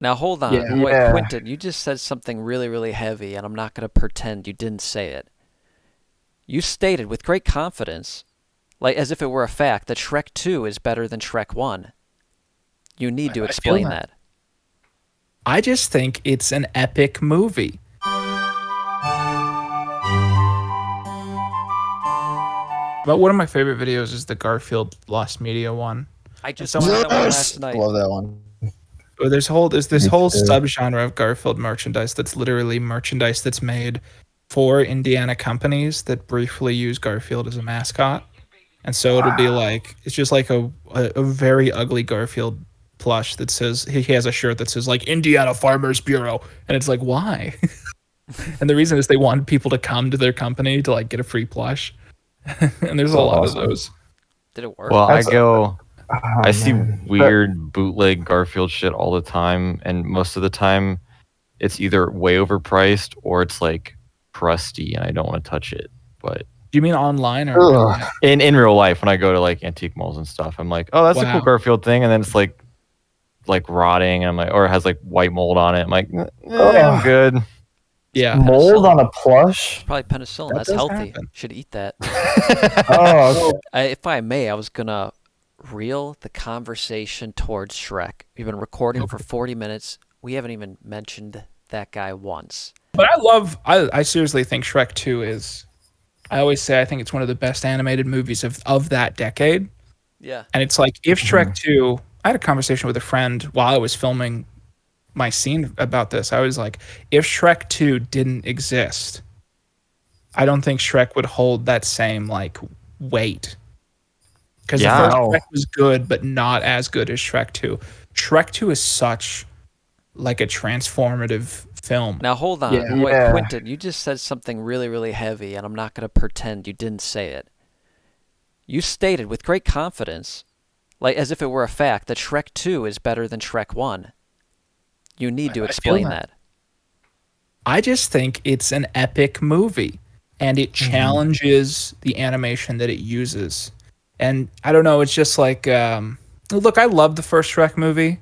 Now hold Yeah, on. Wait, Yeah. Quinton, you just said something really, really heavy, and I'm not going to pretend you didn't say it. You stated with great confidence, like as if it were a fact, that Shrek 2 is better than Shrek 1. You need to I feel explain that. that. I just think it's an epic movie. But one of my favorite videos is the Garfield Lost Media one. I And just someone, watched that one Yes, last night. love that one. there's this Me whole too. subgenre of Garfield merchandise that's literally merchandise that's made for Indiana companies that briefly use Garfield as a mascot. And so it'll be like it's just like a very ugly Garfield plush that says he has a shirt that says like Indiana Farmers Bureau, and it's like why? And the reason is they want people to come to their company to like get a free plush. And there's a So lot of awesome. those. Did it work? Well, That's I see man. weird bootleg Garfield shit all the time, and most of the time it's either way overpriced or it's like crusty and I don't want to touch it. But Do you mean online or in real Ugh. life? in real life, when I go to like antique malls and stuff, I'm like, oh, that's a cool Wow. Garfield thing, and then it's like rotting, and I'm like, or it has like white mold on it. I'm like, I'm Ugh. good. Yeah. Mold on a plush? Probably penicillin. That That's does healthy. happen. Should eat that. Oh, okay. If I may, I was gonna reel the conversation towards Shrek. We've been recording for 40 minutes. We haven't even mentioned that guy once. But I seriously think Shrek 2 is, I always say I think it's one of the best animated movies of that decade. Yeah. And it's like if Shrek 2, I had a conversation with a friend while I was filming my scene about this. I was like, if Shrek 2 didn't exist, I don't think Shrek would hold that same like weight. Because Yeah. the first No. Shrek was good, but not as good as Shrek 2. Shrek 2 is such like a transformative film. Now hold on. Yeah. Wait, Yeah. Quinton, you just said something really, really heavy, and I'm not going to pretend you didn't say it. You stated with great confidence, like as if it were a fact, that Shrek 2 is better than Shrek 1. You need to I feel explain that. that. I just think it's an epic movie and it challenges the animation that it uses. And I don't know, it's just like look, I love the first Shrek movie.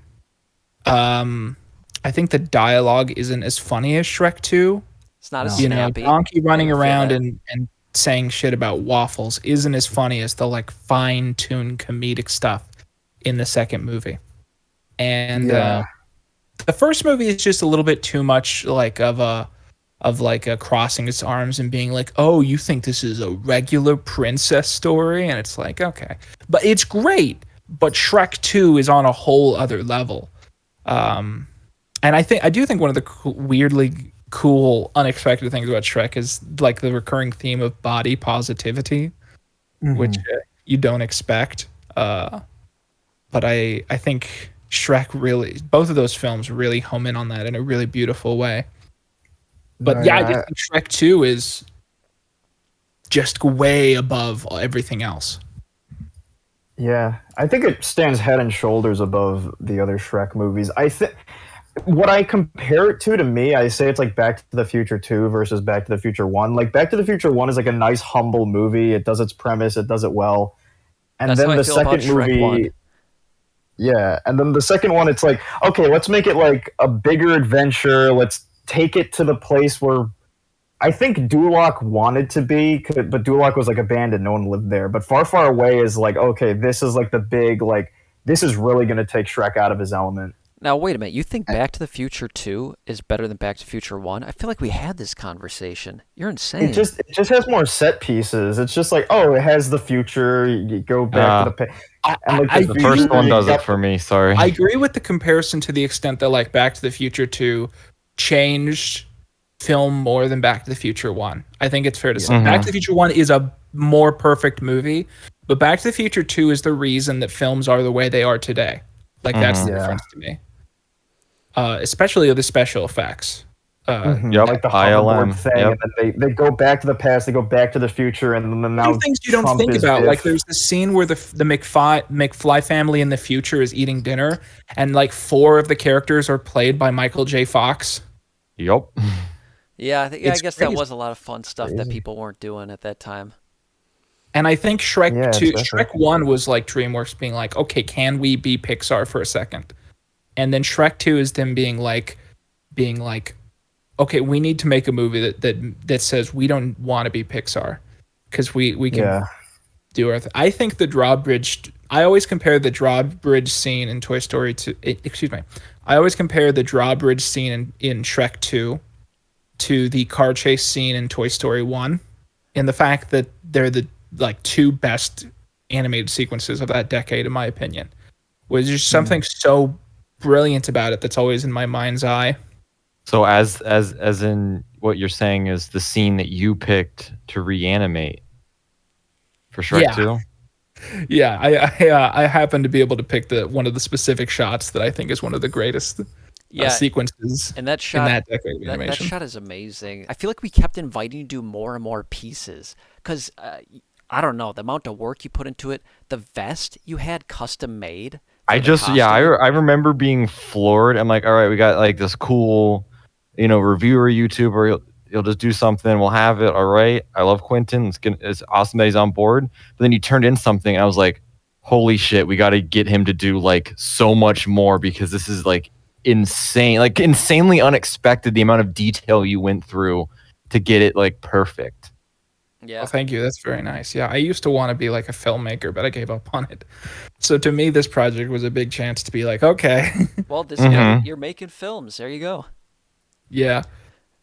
I think the dialogue isn't as funny as Shrek 2. It's not as No. You know, snappy. Donkey running I feel around that. and saying shit about waffles isn't as funny as the like fine-tuned comedic stuff in the second movie. And Yeah. the first movie is just a little bit too much like of a crossing its arms and being like, oh, you think this is a regular princess story? And it's like, okay. But it's great. But Shrek 2 is on a whole other level. And I do think one of the weirdly cool, unexpected things about Shrek is like the recurring theme of body positivity, which you don't expect. But I think Shrek really, both of those films really home in on that in a really beautiful way. But No, yeah, I yeah, just think Shrek 2 is just way above everything else. Yeah, I think it stands head and shoulders above the other Shrek movies. I think what I compare it to me, I say it's like Back to the Future 2 versus Back to the Future 1. Like Back to the Future 1 is like a nice humble movie. It does its premise, it does it well. And That's then how I the feel about second Shrek movie 1. Yeah, and then the second one it's like, okay, let's make it like a bigger adventure. Let's take it to the place where I think Duloc wanted to be, but Duloc was like abandoned. No one lived there. But Far, Far Away is like, okay, this is like the big, like, this is really going to take Shrek out of his element. Now, wait a minute. You think Back to the Future 2 is better than Back to the Future 1? I feel like we had this conversation. You're insane. It just has more set pieces. It's just like, oh, it has the future. You go back to the and like I The first one does it got- for me. Sorry. I agree with the comparison to the extent that like Back to the Future 2 changed film more than Back to the Future 1. I think it's fair to say. Mhm. Back to the Future 1 is a more perfect movie, but Back to the Future 2 is the reason that films are the way they are today. Like that's the Yeah. difference to me. Especially the special effects. Yep, like the ILM, hoverboard thing, yep. and then they go back to the past, they go back to the future, and then now Some things you don't Trump think is about. Biff. Like there's the scene where the McFly family in the future is eating dinner, and like 4 of the characters are played by Michael J. Fox. Yep. Yeah, I It's guess that crazy. was a lot of fun stuff that Crazy. people weren't doing at that time. And I think Shrek Yeah, 2, definitely. Shrek 1 was like DreamWorks being like, okay, can we be Pixar for a second? and then Shrek 2 is them being like, okay, we need to make a movie that says we don't want to be Pixar because we can Yeah. do our I think the drawbridge. I always compare the drawbridge scene in Toy Story to. Excuse me. I always compare the drawbridge scene in Shrek 2 to the car chase scene in Toy Story 1, and the fact that they're the like two best animated sequences of that decade, in my opinion. Was just something so brilliant about it that's always in my mind's eye. So as in what you're saying is the scene that you picked to reanimate for Shrek Yeah. 2? Yeah, I happen to be able to pick one of the specific shots that I think is one of the greatest Yeah, sequences and that in shot, that decade of that animation. shot is amazing. I feel like we kept inviting you to do more and more pieces because I don't know the amount of work you put into it. The vest you had custom made. I for the just yeah, costume. I remember being floored. I'm like, all right, we got like this cool, reviewer YouTuber. He'll just do something. We'll have it. All right. I love Quinton. It's awesome that he's on board. But then he turned in something, and I was like, holy shit, we got to get him to do like so much more because this is like insane, like insanely unexpected. The amount of detail you went through to get it like perfect. Yeah. Well, thank you. That's very nice. Yeah, I used to want to be like a filmmaker, but I gave up on it. So to me, this project was a big chance to be like, okay, Well, this Mhm. you're making films. There you go. yeah.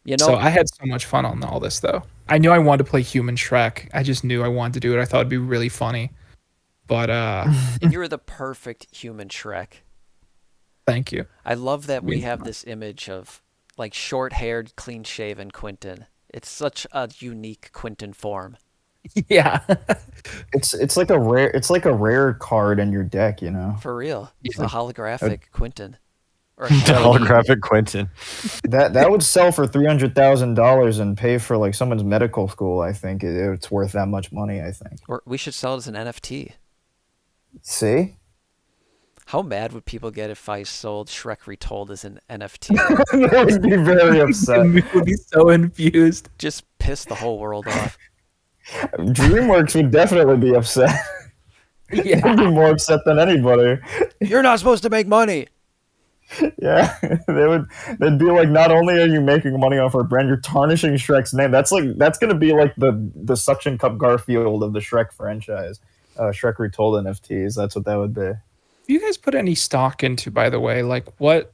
You So know, I had so much fun on all this, though. I knew I wanted to play Human Shrek. I just knew I wanted to do it. I thought it'd be really funny. But and you're the perfect human Shrek. thank you. I love that we Means have a lot. this image of like short-haired, clean-shaven Quinton. It's such a unique Quinton form. Yeah. It's like a rare card in your deck, you know. For real. It's Yeah. the holographic Quinton. Or The LED. holographic Quinton. That would sell for $300,000 and pay for like someone's medical school. I think it's worth that much money. I think. Or we should sell it as an NFT. See, How mad would people get if I sold Shrek Retold as an NFT? they would be very upset. We would be so infused. Just piss the whole world off. DreamWorks would definitely be upset. They'd Yeah. be more upset than anybody. You're not supposed to make money. Yeah, they'd be like, not only are you making money off our brand, you're tarnishing Shrek's name. That's gonna be like the suction cup Garfield of the Shrek franchise. Shrek Retold NFTs. That's what that would be. Do you guys put any stock into, by the way, like what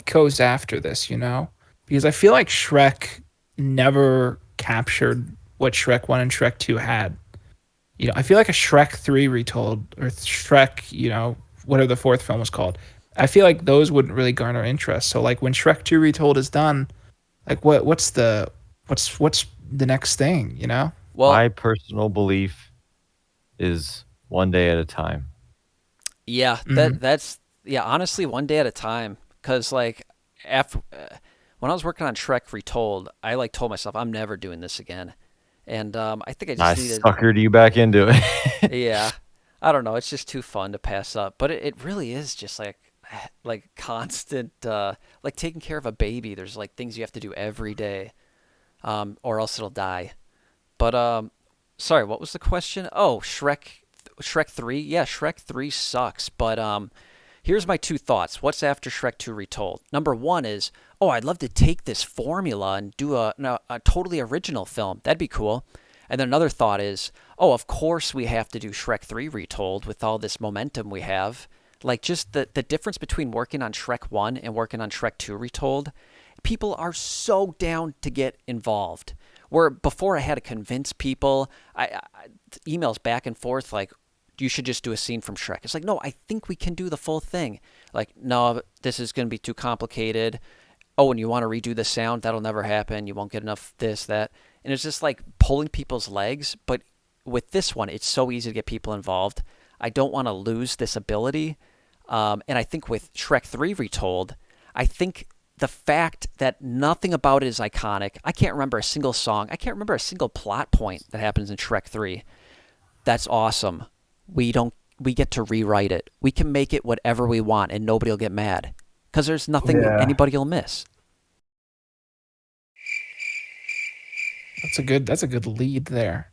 goes after this, you know? Because I feel like Shrek never captured what Shrek 1 and Shrek 2 had. You know, I feel like a Shrek 3 Retold or Shrek, whatever the fourth film was called. I feel like those wouldn't really garner interest. So like when Shrek 2 Retold is done, like what's the next thing, you know? Well, My personal belief is one day at a time. yeah, that's honestly, one day at a time. Cause like after when I was working on Shrek Retold, I like told myself I'm never doing this again, and I think I I just needed. suckered you back into it. Yeah, I don't know. It's just too fun to pass up. But it really is just like constant like taking care of a baby. There's like things you have to do every day, or else it'll die. But sorry, what was the question? Oh, Shrek 3. Yeah, Shrek 3 sucks. But here's my two thoughts. What's after Shrek 2 Retold? Number one is, oh, I'd love to take this formula and do a totally original film. That'd be cool. And then another thought is, oh, of course we have to do Shrek 3 Retold with all this momentum we have. Like just the difference between working on Shrek 1 and working on Shrek 2 Retold. People are so down to get involved. Where before I had to convince people, I emails back and forth like, you should just do a scene from Shrek. It's like, no, I think we can do the full thing. Like, no, this is going to be too complicated. Oh, and you want to redo the sound? That'll never happen. You won't get enough this, that. And it's just like pulling people's legs. But with this one, it's so easy to get people involved. I don't want to lose this ability. And I think with Shrek 3 Retold, I think the fact that nothing about it is iconic. I can't remember a single song. I can't remember a single plot point that happens in Shrek 3. That's awesome. We get to rewrite it. We can make it whatever we want and nobody will get mad because there's nothing anybody will miss. That's a good lead there.